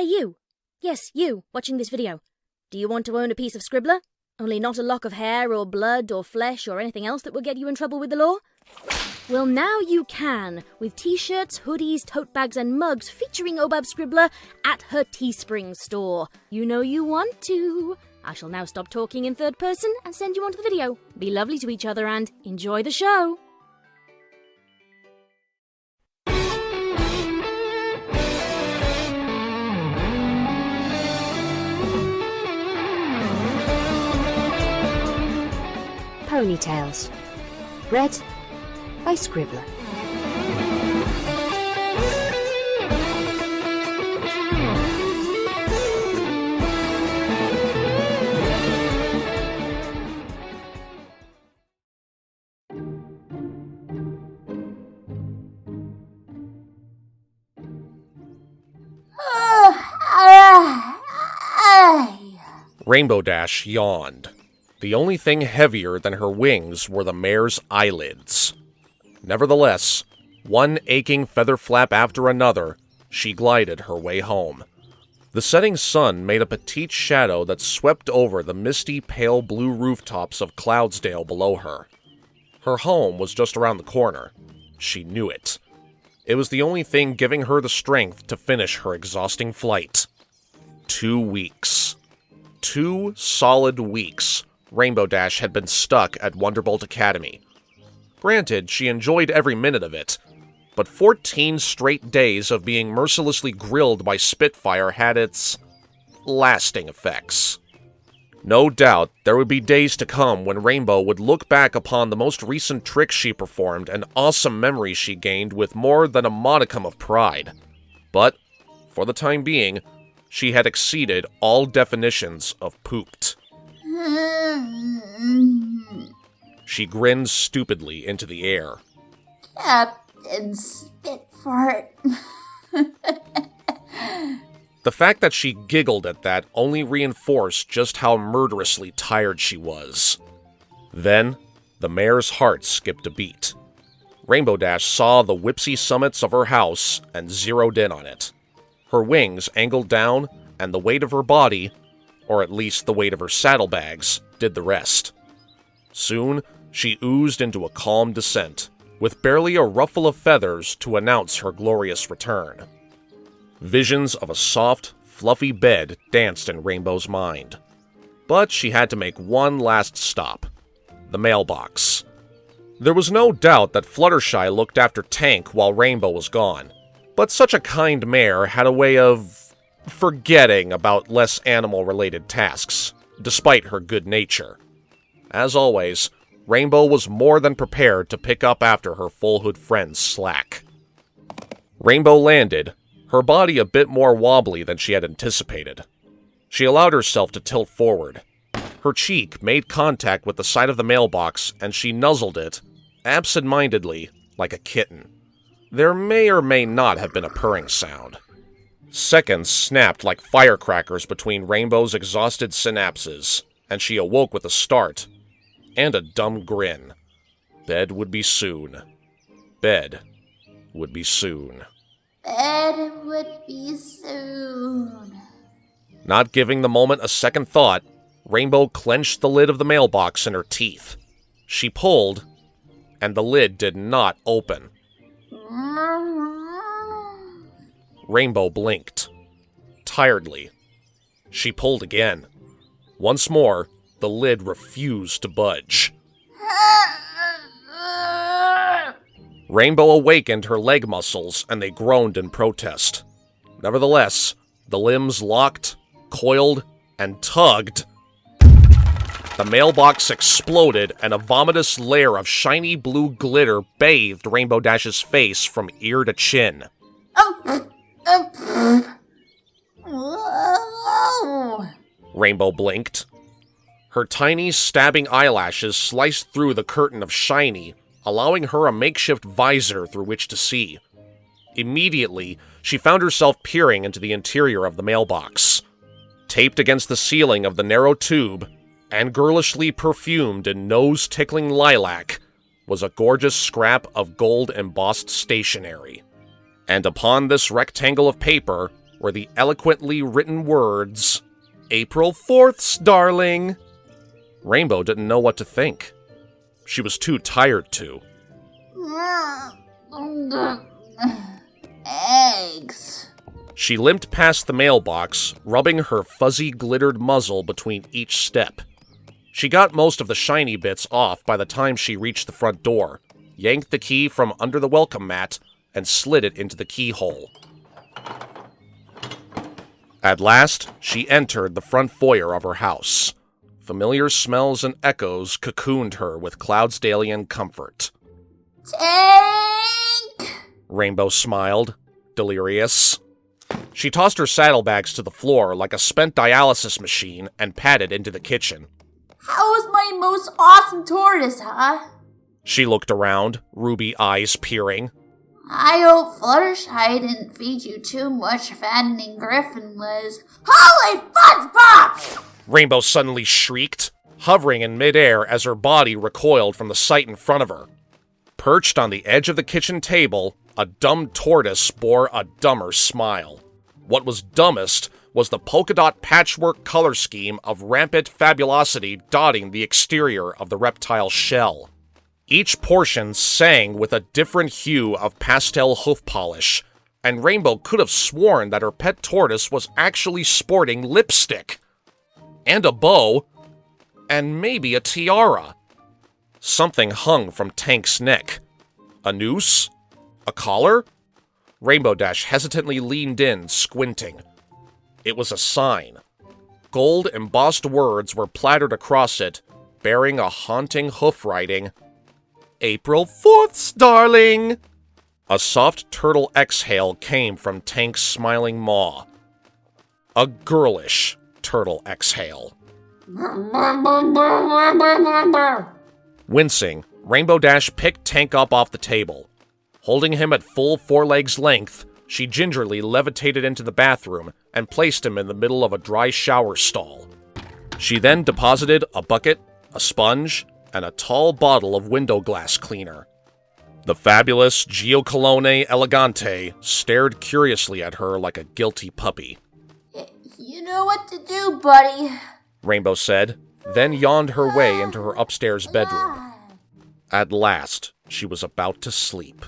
Hey you! Yes, you, watching this video. Do you want to own a piece of Scribbler? Only not a lock of hair or blood or flesh or anything else that will get you in trouble with the law? Well, now you can, with t-shirts, hoodies, tote bags and mugs featuring Obab Scribbler at her Teespring store. You know you want to. I shall now stop talking in third person and send you on to the video. Be lovely to each other and enjoy the show! Ponytails. Read by Scribbler. Rainbow Dash yawned. The only thing heavier than her wings were the mare's eyelids. Nevertheless, one aching feather flap after another, she glided her way home. The setting sun made a petite shadow that swept over the misty pale blue rooftops of Cloudsdale below her. Her home was just around the corner. She knew it. It was the only thing giving her the strength to finish her exhausting flight. 2 weeks. 2 solid weeks. Rainbow Dash had been stuck at Wonderbolt Academy. Granted, she enjoyed every minute of it, but 14 straight days of being mercilessly grilled by Spitfire had its lasting effects. No doubt, there would be days to come when Rainbow would look back upon the most recent tricks she performed and awesome memories she gained with more than a modicum of pride. But, for the time being, she had exceeded all definitions of pooped. She grinned stupidly into the air. Captain Spitfart. The fact that she giggled at that only reinforced just how murderously tired she was. Then, the mare's heart skipped a beat. Rainbow Dash saw the whipsy summits of her house and zeroed in on it. Her wings angled down, and the weight of her body, or at least the weight of her saddlebags, did the rest. Soon, she oozed into a calm descent, with barely a ruffle of feathers to announce her glorious return. Visions of a soft, fluffy bed danced in Rainbow's mind. But she had to make one last stop. The mailbox. There was no doubt that Fluttershy looked after Tank while Rainbow was gone, but such a kind mare had a way of forgetting about less animal-related tasks, despite her good nature. As always, Rainbow was more than prepared to pick up after her full-hood friend's slack. Rainbow landed, her body a bit more wobbly than she had anticipated. She allowed herself to tilt forward. Her cheek made contact with the side of the mailbox, and she nuzzled it, absent-mindedly, like a kitten. There may or may not have been a purring sound. Seconds snapped like firecrackers between Rainbow's exhausted synapses, and she awoke with a start, and a dumb grin. Bed would be soon. Bed would be soon. Bed would be soon. Not giving the moment a second thought, Rainbow clenched the lid of the mailbox in her teeth. She pulled, and the lid did not open. Rainbow blinked. Tiredly. She pulled again. Once more, the lid refused to budge. Rainbow awakened her leg muscles, and they groaned in protest. Nevertheless, the limbs locked, coiled, and tugged. The mailbox exploded, and a vomitous layer of shiny blue glitter bathed Rainbow Dash's face from ear to chin. Rainbow blinked. Her tiny, stabbing eyelashes sliced through the curtain of shiny, allowing her a makeshift visor through which to see. Immediately, she found herself peering into the interior of the mailbox. Taped against the ceiling of the narrow tube, and girlishly perfumed in nose-tickling lilac, was a gorgeous scrap of gold-embossed stationery. And upon this rectangle of paper, were the eloquently written words, "April 4th, darling." Rainbow didn't know what to think. She was too tired to. Eggs. She limped past the mailbox, rubbing her fuzzy glittered muzzle between each step. She got most of the shiny bits off by the time she reached the front door, yanked the key from under the welcome mat, and slid it into the keyhole. At last, she entered the front foyer of her house. Familiar smells and echoes cocooned her with Cloudsdalian comfort. Tank! Rainbow smiled, delirious. She tossed her saddlebags to the floor like a spent dialysis machine and padded into the kitchen. How was my most awesome tortoise, huh? She looked around, ruby eyes peering. I hope Fluttershy didn't feed you too much fattening Griffin, Liz. Holy fudge pops! Rainbow suddenly shrieked, hovering in midair as her body recoiled from the sight in front of her. Perched on the edge of the kitchen table, a dumb tortoise bore a dumber smile. What was dumbest was the polka dot patchwork color scheme of rampant fabulosity dotting the exterior of the reptile shell. Each portion sang with a different hue of pastel hoof polish, and Rainbow could have sworn that her pet tortoise was actually sporting lipstick. And a bow, and maybe a tiara. Something hung from Tank's neck. A noose? A collar? Rainbow Dash hesitantly leaned in, squinting. It was a sign. Gold embossed words were plastered across it, bearing a haunting hoof writing, "April 4th, darling!" A soft turtle exhale came from Tank's smiling maw. A girlish turtle exhale. Wincing, Rainbow Dash picked Tank up off the table. Holding him at full forelegs length, she gingerly levitated into the bathroom and placed him in the middle of a dry shower stall. She then deposited a bucket, a sponge, and a tall bottle of window glass cleaner. The fabulous Gioccolone Elegante stared curiously at her like a guilty puppy. You know what to do, buddy. Rainbow said, then yawned her way into her upstairs bedroom. At last, she was about to sleep.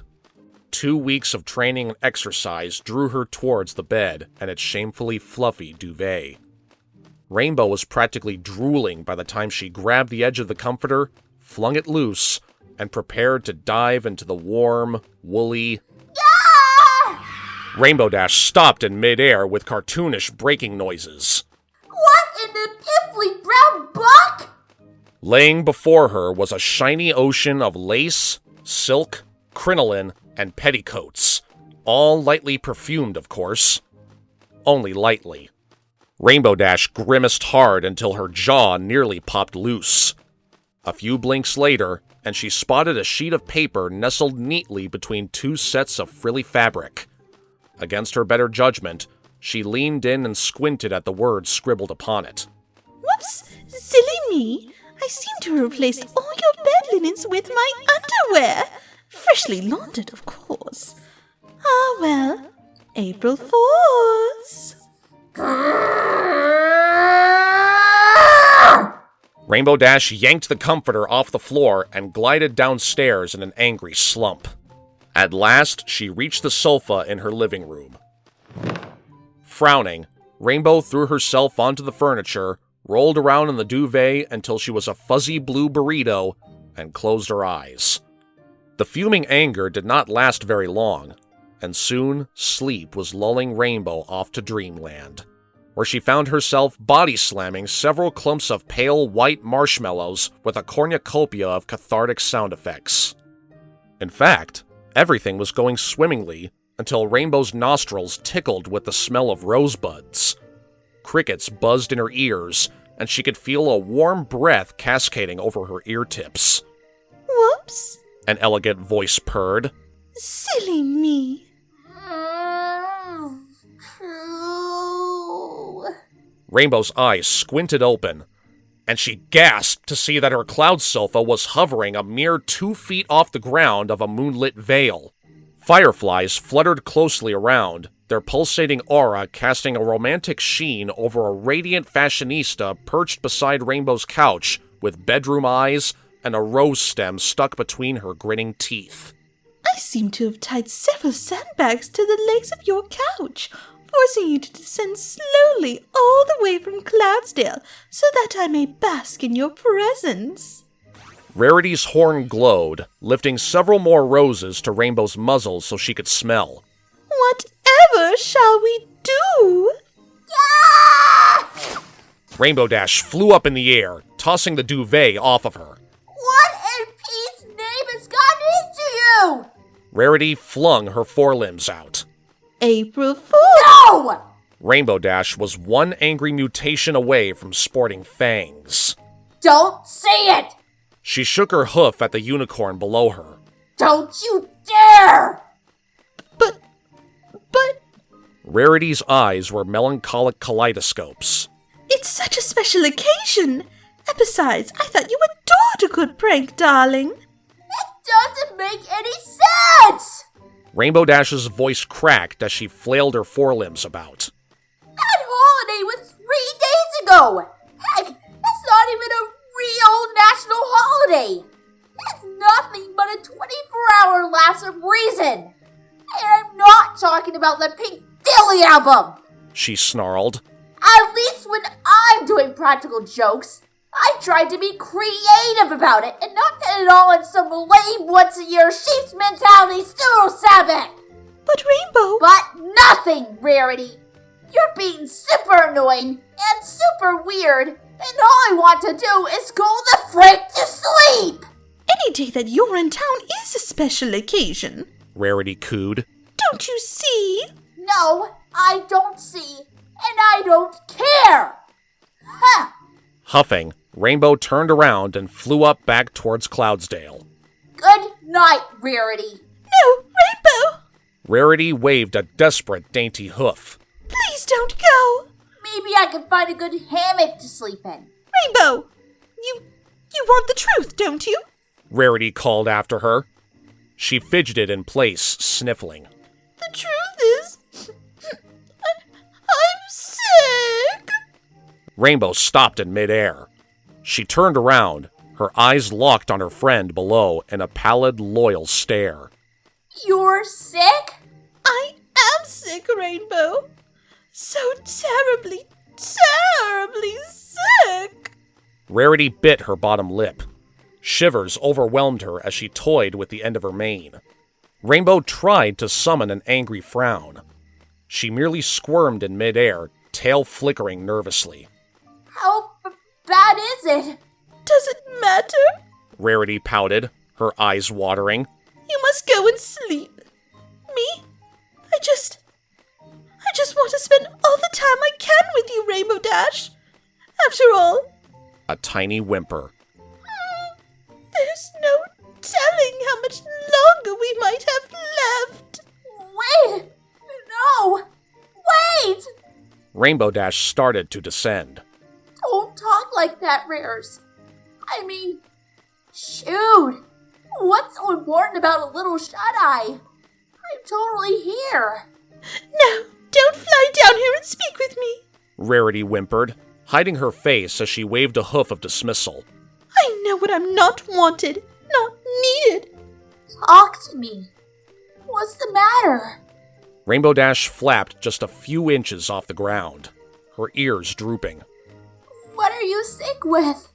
2 weeks of training and exercise drew her towards the bed and its shamefully fluffy duvet. Rainbow was practically drooling by the time she grabbed the edge of the comforter, flung it loose, and prepared to dive into the warm, woolly... Rainbow Dash stopped in midair with cartoonish breaking noises. What in the pimply brown buck? Laying before her was a shiny ocean of lace, silk, crinoline, and petticoats, all lightly perfumed, of course. Only lightly. Rainbow Dash grimaced hard until her jaw nearly popped loose. A few blinks later, and she spotted a sheet of paper nestled neatly between 2 sets of frilly fabric. Against her better judgment, she leaned in and squinted at the words scribbled upon it. Whoops! Silly me! I seem to have replaced all your bed linens with my underwear! Freshly laundered, of course. Ah, well, April Fools! Rainbow Dash yanked the comforter off the floor and glided downstairs in an angry slump. At last, she reached the sofa in her living room. Frowning, Rainbow threw herself onto the furniture, rolled around in the duvet until she was a fuzzy blue burrito, and closed her eyes. The fuming anger did not last very long, and soon sleep was lulling Rainbow off to dreamland, where she found herself body-slamming several clumps of pale white marshmallows with a cornucopia of cathartic sound effects. In fact, everything was going swimmingly until Rainbow's nostrils tickled with the smell of rosebuds. Crickets buzzed in her ears, and she could feel a warm breath cascading over her ear tips. Whoops! An elegant voice purred. Silly me! Rainbow's eyes squinted open, and she gasped to see that her cloud sofa was hovering a mere 2 feet off the ground of a moonlit vale. Fireflies fluttered closely around, their pulsating aura casting a romantic sheen over a radiant fashionista perched beside Rainbow's couch with bedroom eyes and a rose stem stuck between her grinning teeth. I seem to have tied several sandbags to the legs of your couch, forcing you to descend slowly all the way from Cloudsdale so that I may bask in your presence. Rarity's horn glowed, lifting several more roses to Rainbow's muzzle so she could smell. Whatever shall we do? Ah! Rainbow Dash flew up in the air, tossing the duvet off of her. What in Pete's name has gotten into you? Rarity flung her forelimbs out. April Fool! No! Rainbow Dash was one angry mutation away from sporting fangs. Don't say it! She shook her hoof at the unicorn below her. Don't you dare! But... Rarity's eyes were melancholic kaleidoscopes. It's such a special occasion! And besides, I thought you adored a good prank, darling. It doesn't make any sense! Rainbow Dash's voice cracked as she flailed her forelimbs about. That holiday was 3 days ago! Heck, it's not even a real national holiday! It's nothing but a 24-hour lapse of reason! And I'm not talking about the Pink Dilly album! She snarled. At least when I'm doing practical jokes, I try to be creative about it and not get it all in some lame once-a-year sheep's mentality pseudo-sabbath! But Rainbow... But nothing, Rarity! You're being super annoying and super weird, and all I want to do is go the frick to sleep! Any day that you're in town is a special occasion. Rarity cooed. Don't you see? No, I don't see, and I don't care! Huh! Huffing, Rainbow turned around and flew up back towards Cloudsdale. Good night, Rarity. No, Rainbow! Rarity waved a desperate dainty hoof. Please don't go! Maybe I can find a good hammock to sleep in. Rainbow! You want the truth, don't you? Rarity called after her. She fidgeted in place, sniffling. The truth is... I'm sick! Rainbow stopped in midair. She turned around, her eyes locked on her friend below in a pallid, loyal stare. You're sick? I am sick, Rainbow. So terribly, terribly sick! Rarity bit her bottom lip. Shivers overwhelmed her as she toyed with the end of her mane. Rainbow tried to summon an angry frown. She merely squirmed in midair, tail flickering nervously. How bad is it? Does it matter? Rarity pouted, her eyes watering. You must go and sleep. Me? I just want to spend all the time I can with you, Rainbow Dash. After all... A tiny whimper. There's no telling how much longer we might have left. Wait! No! Wait! Rainbow Dash started to descend. Don't talk like that, Rares. I mean, shoot! What's so important about a little shut-eye? I'm totally here. No, don't fly down here and speak with me. Rarity whimpered, hiding her face as she waved a hoof of dismissal. I know what I'm not wanted, not needed. Talk to me. What's the matter? Rainbow Dash flapped just a few inches off the ground, her ears drooping. What are you sick with?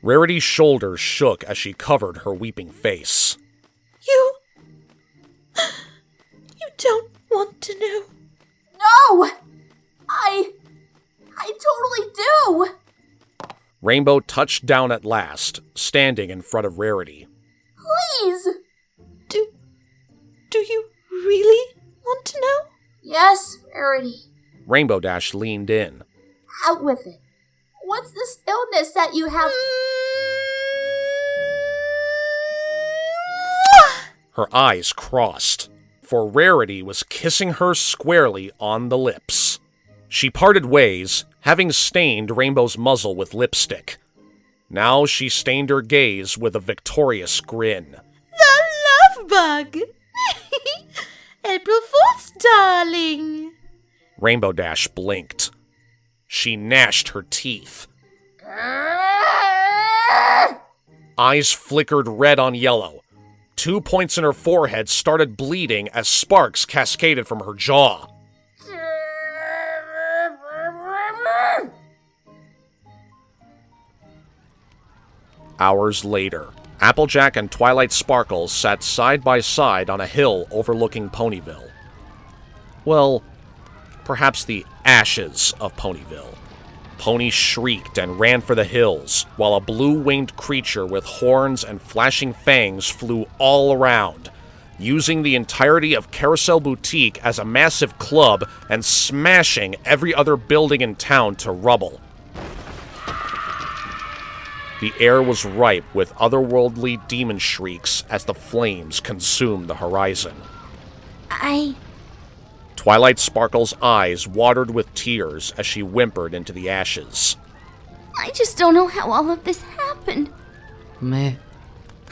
Rarity's shoulders shook as she covered her weeping face. You don't want to know. No! I totally do! Rainbow touched down at last, standing in front of Rarity. Please! Do you really want to know? Yes, Rarity. Rainbow Dash leaned in. Out with it. What's this illness that you have? Her eyes crossed, for Rarity was kissing her squarely on the lips. She parted ways, having stained Rainbow's muzzle with lipstick. Now she stained her gaze with a victorious grin. The love bug! April Fool's, darling. Rainbow Dash blinked. She gnashed her teeth. Eyes flickered red on yellow. 2 points in her forehead started bleeding as sparks cascaded from her jaw. Hours later, Applejack and Twilight Sparkles sat side by side on a hill overlooking Ponyville. Well, perhaps the ashes of Ponyville. Pony shrieked and ran for the hills, while a blue-winged creature with horns and flashing fangs flew all around, using the entirety of Carousel Boutique as a massive club and smashing every other building in town to rubble. The air was ripe with otherworldly demon shrieks as the flames consumed the horizon. Twilight Sparkle's eyes watered with tears as she whimpered into the ashes. I just don't know how all of this happened. Meh.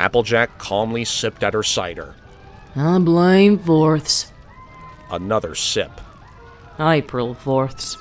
Applejack calmly sipped at her cider. I blame Fourths. Another sip. April Fourths.